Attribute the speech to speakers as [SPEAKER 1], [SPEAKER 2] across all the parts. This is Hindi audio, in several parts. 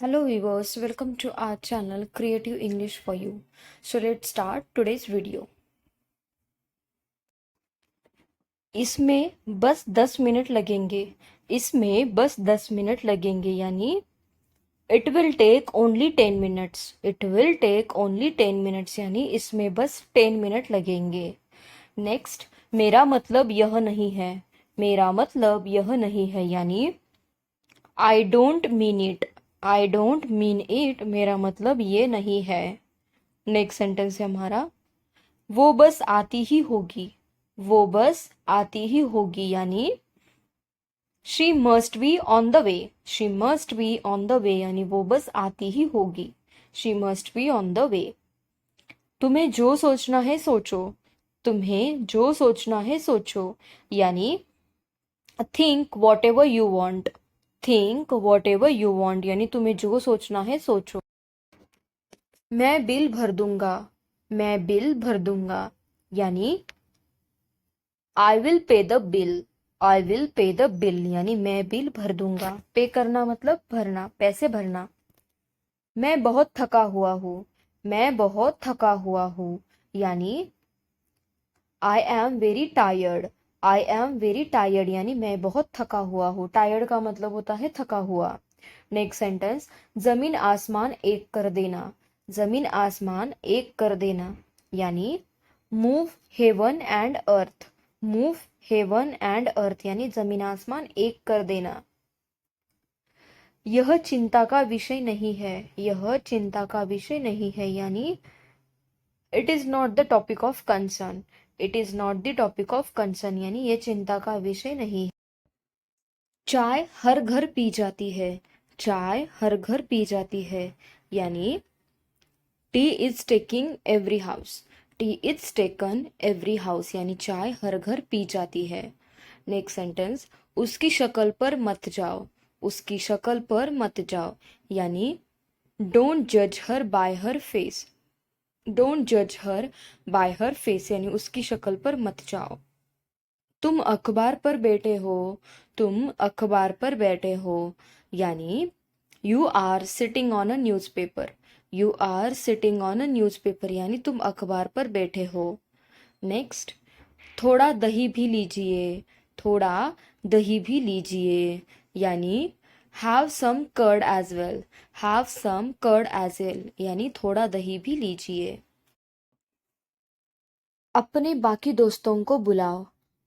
[SPEAKER 1] Hello viewers, welcome to our channel Creative English for You. So let's start today's video. इसमें बस 10 मिनट लगेंगे. इसमें बस 10 मिनट लगेंगे यानी It will take only 10 minutes. It will take only 10 minutes यानी इसमें बस 10 मिनट लगेंगे. नेक्स्ट, मेरा मतलब यह नहीं है. मेरा मतलब यह नहीं है यानी I don't mean it. I don't mean it मेरा मतलब ये नहीं है. नेक्स्ट सेंटेंस है हमारा वो बस आती ही होगी. वो बस आती ही होगी यानी she must be on the way. She must be on the way यानी वो बस आती ही होगी. She must be on the way. तुम्हें जो सोचना है सोचो. तुम्हें जो सोचना है सोचो यानी think what ever you want. Think what ever you want यानी तुम्हें जो सोचना है सोचो. मैं बिल भर दूंगा. मैं बिल भर दूंगा यानी I will pay the bill. I will pay the bill यानी मैं बिल भर दूंगा. पे करना मतलब भरना, पैसे भरना. मैं बहुत थका हुआ हूँ. मैं बहुत थका हुआ हूँ यानी I am very tired. I am very tired यानी मैं बहुत थका हुआ हूँ. टायर्ड का मतलब होता है थका हुआ. नेक्स्ट सेंटेंस, जमीन आसमान एक कर देना. जमीन आसमान एक कर देना यानी move heaven and earth. Move heaven and earth यानी जमीन आसमान एक कर देना. यह चिंता का विषय नहीं है. यह चिंता का विषय नहीं है यानी it is not the topic of concern. It is not the topic of concern यानी ये चिंता का विषय नहीं है. चाय हर घर पी जाती है. चाय हर घर पी जाती है यानी T is taking every house. T is taken every house यानी चाय हर घर पी जाती है. नेक्स्ट सेंटेंस, उसकी शक्ल पर मत जाओ. उसकी शक्ल पर मत जाओ यानी डोंट जज her by her face. Don't जज हर बाय हर फेस यानी उसकी शक्ल पर मत जाओ. तुम अखबार पर बैठे हो. तुम अखबार पर बैठे हो यानी you are sitting on a newspaper. You are sitting on a newspaper यानी तुम अखबार पर बैठे हो. नेक्स्ट, थोड़ा दही भी लीजिए. थोड़ा दही भी लीजिए यानी have some curd as well. Have some curd as well यानी थोड़ा दही भी लीजिए. अपने बाकी दोस्तों को बुलाओ.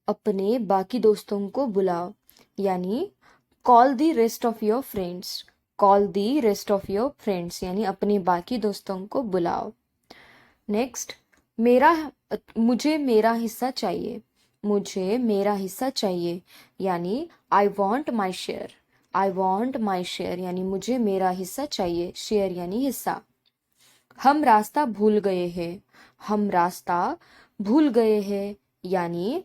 [SPEAKER 1] अपने बाकी दोस्तों को बुलाओ यानी call the rest of your friends. Call the rest of your friends यानी अपने बाकी दोस्तों को बुलाओ. नेक्स्ट, मेरा मुझे मेरा हिस्सा चाहिए. मुझे मेरा हिस्सा चाहिए यानी I want my share. I want my share यानी मुझे मेरा हिस्सा चाहिए. शेयर यानी हिस्सा. हम रास्ता भूल गए हैं. हम रास्ता भूल गए हैं यानी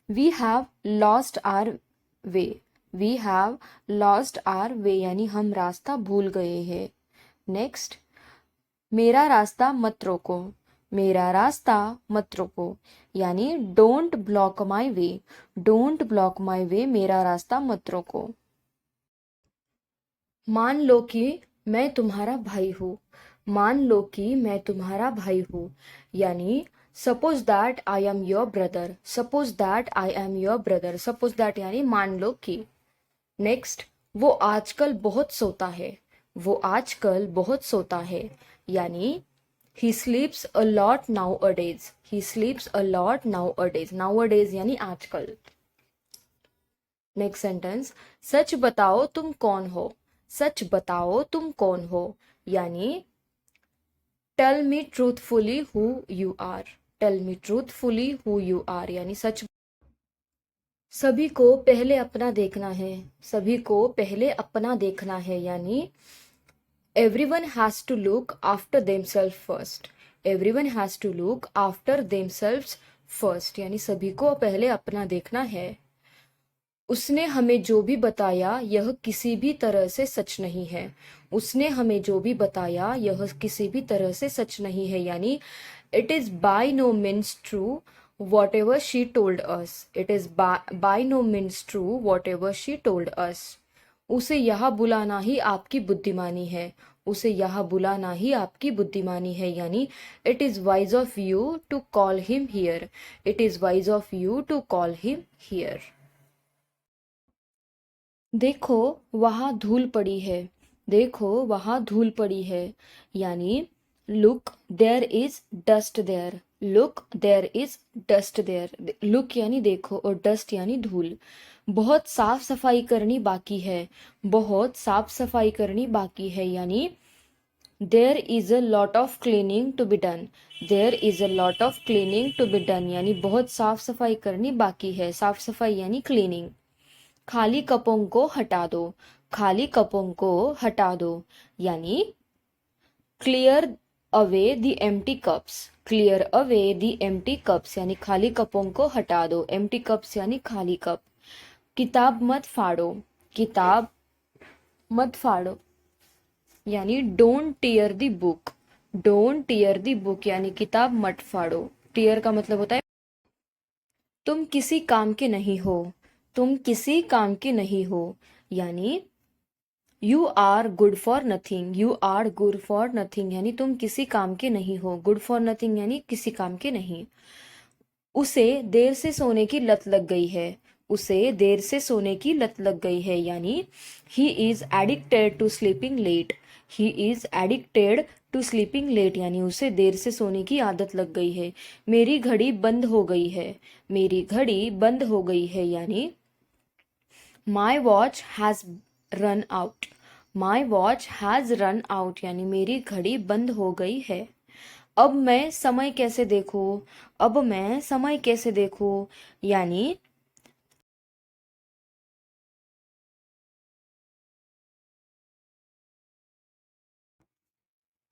[SPEAKER 1] we have lost our way. We have lost our way यानी हम रास्ता भूल गए हैं. नेक्स्ट, मेरा रास्ता मत रोको. मेरा रास्ता मत रोको यानी don't block my way. Don't block my way मेरा रास्ता मत रोको. मान लो कि मैं तुम्हारा भाई हूँ. मान लो कि मैं तुम्हारा भाई हूँ यानी suppose that I am your brother. Suppose that I am your brother. Suppose that यानी मान लो कि. नेक्स्ट, वो आजकल बहुत सोता है. वो आजकल बहुत सोता है यानी he sleeps a lot nowadays. He sleeps a lot nowadays. Nowadays यानी आजकल. नेक्स्ट सेंटेंस, सच बताओ तुम कौन हो. सच बताओ तुम कौन हो यानी tell me truthfully who you are. Tell me truthfully who you are यानी सच. सभी को पहले अपना देखना है. सभी को पहले अपना देखना है यानी everyone has to look after themself first. Everyone has to look after themselves first यानी सभी को पहले अपना देखना है. उसने हमें जो भी बताया यह किसी भी तरह से सच नहीं है. उसने हमें जो भी बताया यह किसी भी तरह से सच नहीं है यानी it is by no means true whatever she told us. It is by no means true whatever she told us. उसे यहाँ बुलाना ही आपकी बुद्धिमानी है, उसे यहाँ बुलाना ही आपकी बुद्धिमानी है, यानी it is wise of you to call him here, it is wise of you to call him here. देखो वहाँ धूल पड़ी है, देखो वहाँ धूल पड़ी है, यानी look there is dust there, look there is dust there. Look यानी देखो और डस्ट यानी धूल। बहुत साफ सफाई करनी बाकी है, बहुत साफ सफाई करनी बाकी है, यानी there is a lot of cleaning to be done, there is a lot of cleaning to be done, यानी बहुत साफ सफाई करनी बाकी है। साफ सफाई यानी क्लीनिंग। खाली कपों को हटा दो, खाली कपों को हटा दो, यानी clear away the empty cups, clear away the empty cups, यानी खाली कपों को हटा दो। एम्प्टी कप्स यानी खाली कप। किताब मत फाड़ो, किताब मत फाड़ो, यानी don't tier the book, don't tier the book, यानी किताब मत फाड़ो। टीयर का मतलब होता है तुम किसी काम के नहीं हो, तुम किसी काम के नहीं हो, यानी you are good for nothing, you are good for nothing, यानी तुम किसी काम के नहीं हो। गुड फॉर नथिंग यानी किसी काम के नहीं। उसे देर से सोने की लत लग गई है, उसे देर से सोने की लत लग गई है, यानी he is addicted to sleeping late, he is addicted to sleeping late, यानी उसे देर से सोने की आदत लग गई है। मेरी घड़ी बंद हो गई है, मेरी घड़ी बंद हो गई है, यानी my watch has run out, my watch has run out, यानी मेरी घड़ी बंद हो गई है। अब मैं समय कैसे देखूं, अब मैं समय कैसे देखूं, यानी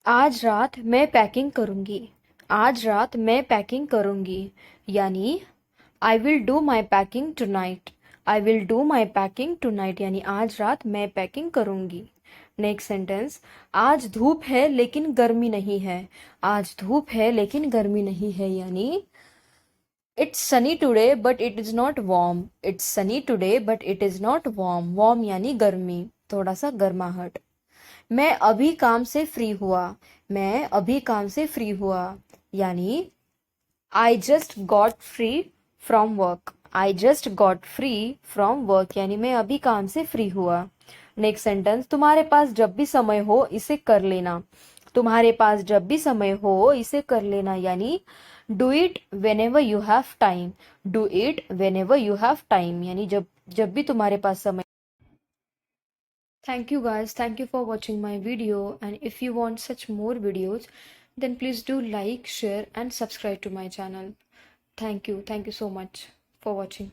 [SPEAKER 1] आज रात मैं पैकिंग करूंगी, आज रात मैं पैकिंग करूंगी, यानी I will do my packing tonight, I will do my packing tonight, यानी आज रात मैं पैकिंग करूंगी। नेक्स्ट सेंटेंस, आज धूप है लेकिन गर्मी नहीं है, आज धूप है लेकिन गर्मी नहीं है, यानी it's Sunny today but it is not warm, it's Sunny today but it is not warm. Warm यानी गर्मी, थोड़ा सा गर्माहट। मैं अभी काम से फ्री हुआ, मैं अभी काम से फ्री हुआ, यानी I just got free from work, I just got free from work, यानी मैं अभी काम से फ्री हुआ। नेक्स्ट सेंटेंस, तुम्हारे पास जब भी समय हो इसे कर लेना, तुम्हारे पास जब भी समय हो इसे कर लेना, यानी do it when ever you have time, do it when ever you have time, यानी जब जब भी तुम्हारे पास समय। Thank you guys, thank you for watching my video, and if you want such more videos then please do like, share and subscribe to my channel. Thank you so much for watching.